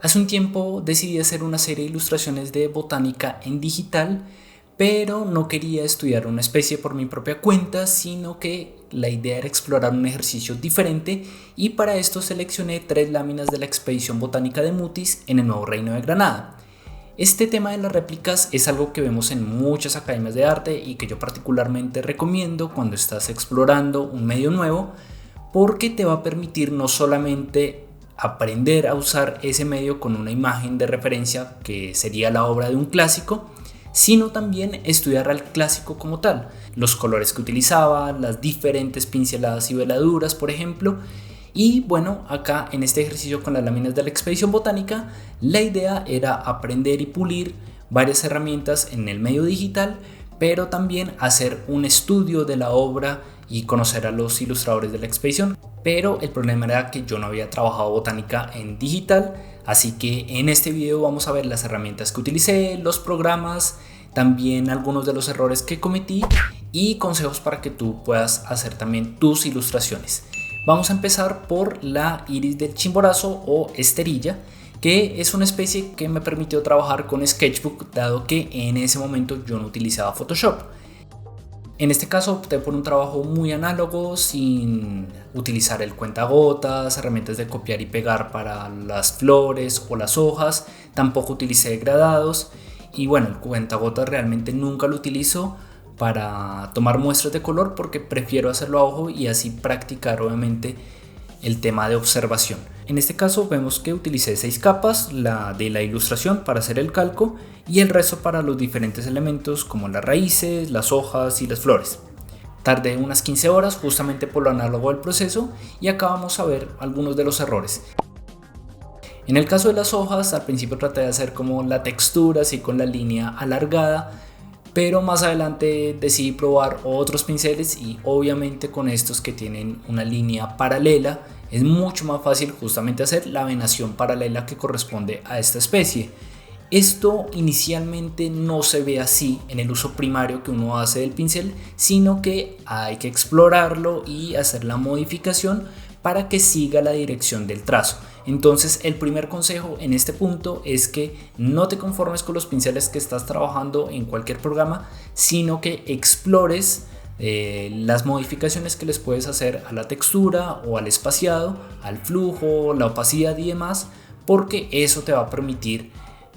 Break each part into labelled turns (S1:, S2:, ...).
S1: Hace un tiempo decidí hacer una serie de ilustraciones de botánica en digital, pero no quería estudiar una especie por mi propia cuenta, sino que la idea era explorar un ejercicio diferente y para esto seleccioné 3 láminas de la expedición botánica de Mutis en el Nuevo Reino de Granada. Este tema de las réplicas es algo que vemos en muchas academias de arte y que yo particularmente recomiendo cuando estás explorando un medio nuevo, porque te va a permitir no solamente aprender a usar ese medio con una imagen de referencia que sería la obra de un clásico, sino también estudiar al clásico como tal, los colores que utilizaba, las diferentes pinceladas y veladuras, por ejemplo. Y bueno, acá en este ejercicio con las láminas de la expedición botánica, la idea era aprender y pulir varias herramientas en el medio digital, pero también hacer un estudio de la obra y conocer a los ilustradores de la expedición. Pero el problema era que yo no había trabajado botánica en digital, así que en este video vamos a ver las herramientas que utilicé, los programas, también algunos de los errores que cometí y consejos para que tú puedas hacer también tus ilustraciones. Vamos a empezar por la iris del chimborazo o esterilla, que es una especie que me permitió trabajar con Sketchbook, dado que en ese momento yo no utilizaba Photoshop. En este caso opté por un trabajo muy análogo, sin utilizar el cuentagotas, herramientas de copiar y pegar para las flores o las hojas, tampoco utilicé degradados y bueno, el cuentagotas realmente nunca lo utilizo para tomar muestras de color porque prefiero hacerlo a ojo y así practicar obviamente el tema de observación. En este caso vemos que utilicé 6 capas, la de la ilustración para hacer el calco y el resto para los diferentes elementos como las raíces, las hojas y las flores. Tardé unas 15 horas justamente por lo análogo del proceso y acá vamos a ver algunos de los errores. En el caso de las hojas, al principio traté de hacer como la textura así con la línea alargada, pero más adelante decidí probar otros pinceles y obviamente con estos que tienen una línea paralela es mucho más fácil justamente hacer la venación paralela que corresponde a esta especie. Esto inicialmente no se ve así en el uso primario que uno hace del pincel, sino que hay que explorarlo y hacer la modificación para que siga la dirección del trazo. Entonces el primer consejo en este punto es que no te conformes con los pinceles que estás trabajando en cualquier programa, sino que explores las modificaciones que les puedes hacer a la textura o al espaciado, al flujo, la opacidad y demás, porque eso te va a permitir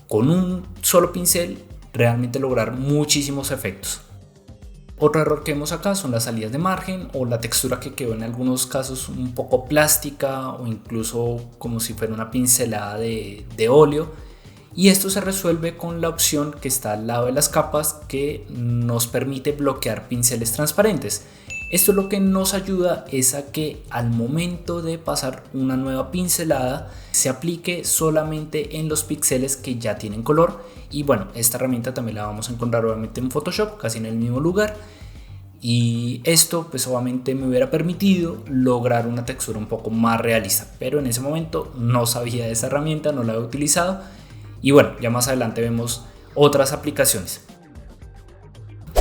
S1: con un solo pincel realmente lograr muchísimos efectos. Otro error que vemos acá son las salidas de margen o la textura que quedó en algunos casos un poco plástica o incluso como si fuera una pincelada de óleo. Y esto se resuelve con la opción que está al lado de las capas que nos permite bloquear pinceles transparentes. Esto lo que nos ayuda es a que al momento de pasar una nueva pincelada se aplique solamente en los píxeles que ya tienen color. Y bueno, esta herramienta también la vamos a encontrar obviamente en Photoshop, casi en el mismo lugar. Y esto pues obviamente me hubiera permitido lograr una textura un poco más realista, pero en ese momento no sabía de esa herramienta, no la había utilizado. Y bueno, ya más adelante vemos otras aplicaciones.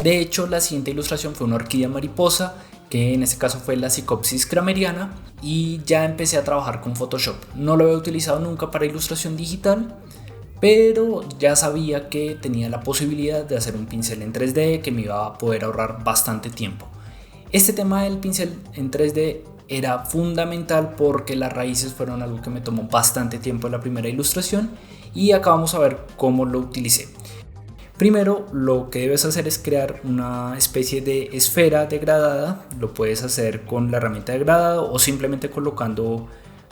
S1: De hecho, la siguiente ilustración fue una orquídea mariposa, que en este caso fue la Psychopsis crameriana, y ya empecé a trabajar con Photoshop. No lo había utilizado nunca para ilustración digital, pero ya sabía que tenía la posibilidad de hacer un pincel en 3D que me iba a poder ahorrar bastante tiempo. Este tema del pincel en 3D era fundamental porque las raíces fueron algo que me tomó bastante tiempo en la primera ilustración y acá vamos a ver cómo lo utilicé. Primero, lo que debes hacer es crear una especie de esfera degradada. Lo puedes hacer con la herramienta de degradado o simplemente colocando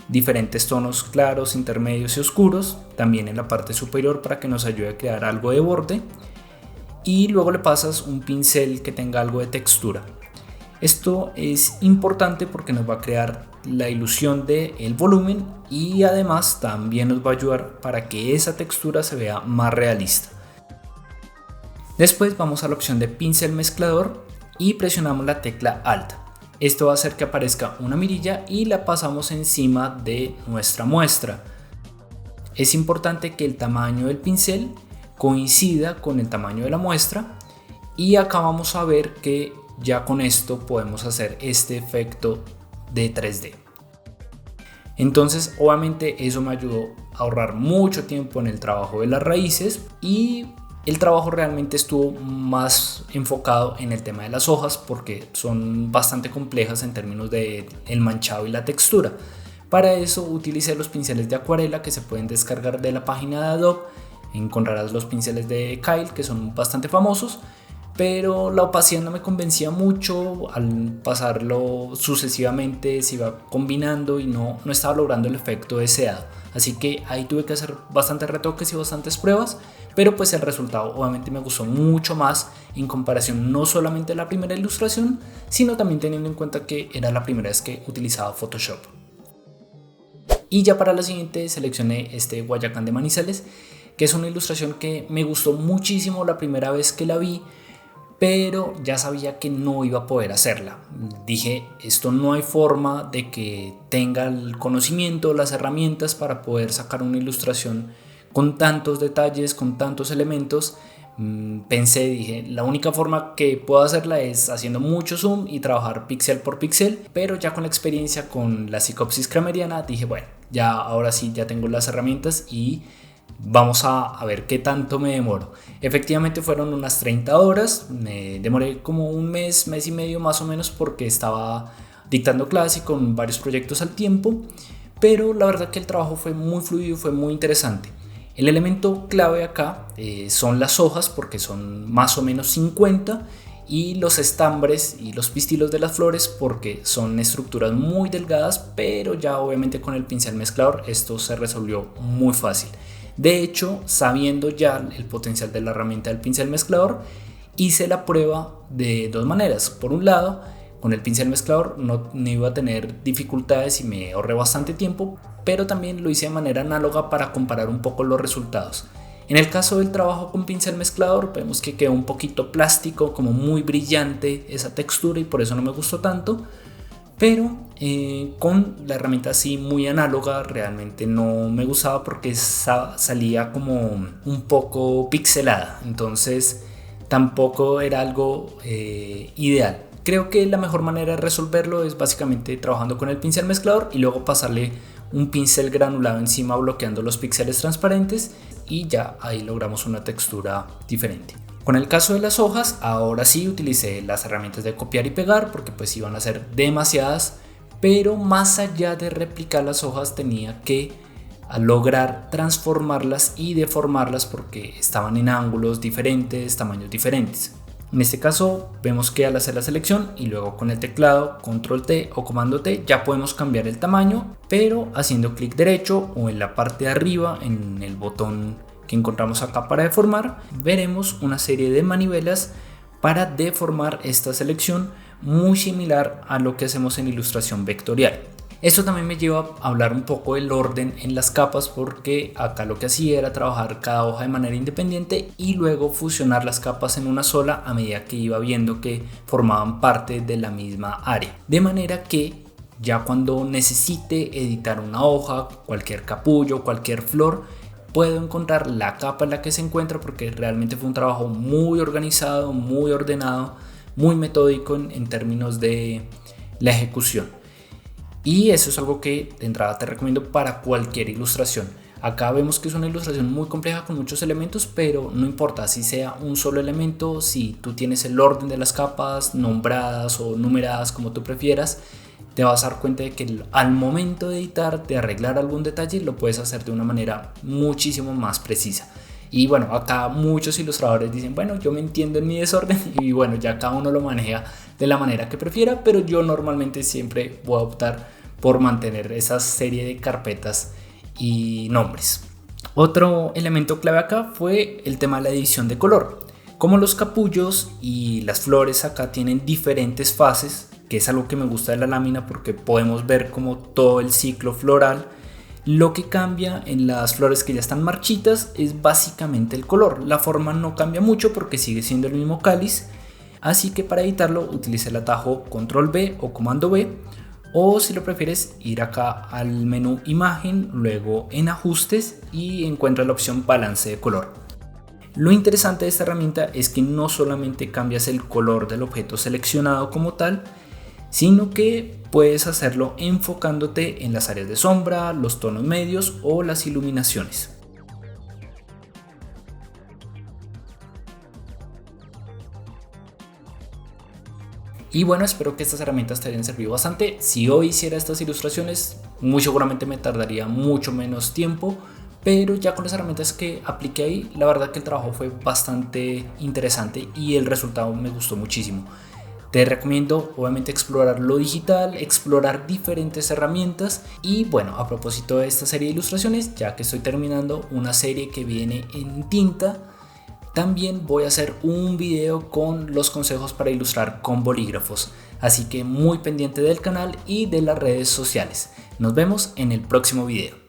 S1: diferentes tonos claros, intermedios y oscuros, también en la parte superior para que nos ayude a crear algo de borde. Y luego le pasas un pincel que tenga algo de textura. Esto es importante porque nos va a crear la ilusión del volumen y además también nos va a ayudar para que esa textura se vea más realista. Después vamos a la opción de pincel mezclador y presionamos la tecla Alt. Esto va a hacer que aparezca una mirilla y la pasamos encima de nuestra muestra. Es importante que el tamaño del pincel coincida con el tamaño de la muestra y acá vamos a ver que ya con esto podemos hacer este efecto de 3D. Entonces obviamente eso me ayudó ahorrar mucho tiempo en el trabajo de las raíces y el trabajo realmente estuvo más enfocado en el tema de las hojas porque son bastante complejas en términos de el manchado y la textura. Para eso utilicé los pinceles de acuarela que se pueden descargar de la página de Adobe. Encontrarás los pinceles de Kyle que son bastante famosos, pero la opacidad no me convencía mucho. Al pasarlo sucesivamente se iba combinando y no estaba logrando el efecto deseado. Así que ahí tuve que hacer bastantes retoques y bastantes pruebas, pero pues el resultado obviamente me gustó mucho más en comparación no solamente a la primera ilustración, sino también teniendo en cuenta que era la primera vez que utilizaba Photoshop. Y ya para la siguiente seleccioné este Guayacán de Manizales, que es una ilustración que me gustó muchísimo la primera vez que la vi, pero ya sabía que no iba a poder hacerla. Dije, esto no hay forma de que tenga el conocimiento, las herramientas para poder sacar una ilustración con tantos detalles, con tantos elementos. Dije, la única forma que puedo hacerla es haciendo mucho zoom y trabajar píxel por píxel, pero ya con la experiencia con la psicopsis krameriana dije, bueno, ya ahora sí ya tengo las herramientas y vamos a ver qué tanto me demoro. Efectivamente fueron unas 30 horas, me demoré como un mes y medio más o menos porque estaba dictando clase con varios proyectos al tiempo, pero la verdad que el trabajo fue muy fluido, fue muy interesante. El elemento clave acá son las hojas porque son más o menos 50 y los estambres y los pistilos de las flores porque son estructuras muy delgadas, pero ya obviamente con el pincel mezclador esto se resolvió muy fácil. De hecho, sabiendo ya el potencial de la herramienta del pincel mezclador, hice la prueba de dos maneras. Por un lado, con el pincel mezclador no iba a tener dificultades y me ahorré bastante tiempo, pero también lo hice de manera análoga para comparar un poco los resultados. En el caso del trabajo con pincel mezclador vemos que quedó un poquito plástico, como muy brillante esa textura y por eso no me gustó tanto, pero con la herramienta así muy análoga realmente no me gustaba porque salía como un poco pixelada, entonces tampoco era algo ideal. Creo que la mejor manera de resolverlo es básicamente trabajando con el pincel mezclador y luego pasarle un pincel granulado encima bloqueando los píxeles transparentes y ya ahí logramos una textura diferente. Con el caso de las hojas, ahora sí utilicé las herramientas de copiar y pegar porque pues iban a ser demasiadas, pero más allá de replicar las hojas tenía que lograr transformarlas y deformarlas porque estaban en ángulos diferentes, tamaños diferentes. En este caso vemos que al hacer la selección y luego con el teclado Control T o Comando T ya podemos cambiar el tamaño, pero haciendo clic derecho o en la parte de arriba en el botón que encontramos acá para deformar, veremos una serie de manivelas para deformar esta selección, muy similar a lo que hacemos en ilustración vectorial. Esto también me lleva a hablar un poco del orden en las capas porque acá lo que hacía era trabajar cada hoja de manera independiente y luego fusionar las capas en una sola a medida que iba viendo que formaban parte de la misma área. De manera que ya cuando necesite editar una hoja, cualquier capullo, cualquier flor, puedo encontrar la capa en la que se encuentra porque realmente fue un trabajo muy organizado, muy ordenado, muy metódico en términos de la ejecución. Y eso es algo que de entrada te recomiendo para cualquier ilustración. Acá vemos que es una ilustración muy compleja con muchos elementos, pero no importa si sea un solo elemento, si tú tienes el orden de las capas nombradas o numeradas como tú prefieras, te vas a dar cuenta de que al momento de editar, de arreglar algún detalle, lo puedes hacer de una manera muchísimo más precisa. Y bueno, acá muchos ilustradores dicen, bueno, yo me entiendo en mi desorden y bueno, ya cada uno lo maneja de la manera que prefiera, pero yo normalmente siempre voy a optar por mantener esa serie de carpetas y nombres. Otro elemento clave acá fue el tema de la edición de color. Como los capullos y las flores acá tienen diferentes fases, que es algo que me gusta de la lámina porque podemos ver como todo el ciclo floral. Lo que cambia en las flores que ya están marchitas es básicamente el color. La forma no cambia mucho porque sigue siendo el mismo cáliz. Así que para editarlo utilicé el atajo Control B o Comando B. O si lo prefieres ir acá al menú Imagen, luego en Ajustes y encuentras la opción Balance de color. Lo interesante de esta herramienta es que no solamente cambias el color del objeto seleccionado como tal, sino que puedes hacerlo enfocándote en las áreas de sombra, los tonos medios o las iluminaciones. Y bueno, espero que estas herramientas te hayan servido bastante. Si hoy hiciera estas ilustraciones, muy seguramente me tardaría mucho menos tiempo, pero ya con las herramientas que apliqué ahí, la verdad que el trabajo fue bastante interesante y el resultado me gustó muchísimo. Te recomiendo obviamente explorar lo digital, explorar diferentes herramientas y bueno, a propósito de esta serie de ilustraciones, ya que estoy terminando una serie que viene en tinta, también voy a hacer un video con los consejos para ilustrar con bolígrafos, así que muy pendiente del canal y de las redes sociales. Nos vemos en el próximo video.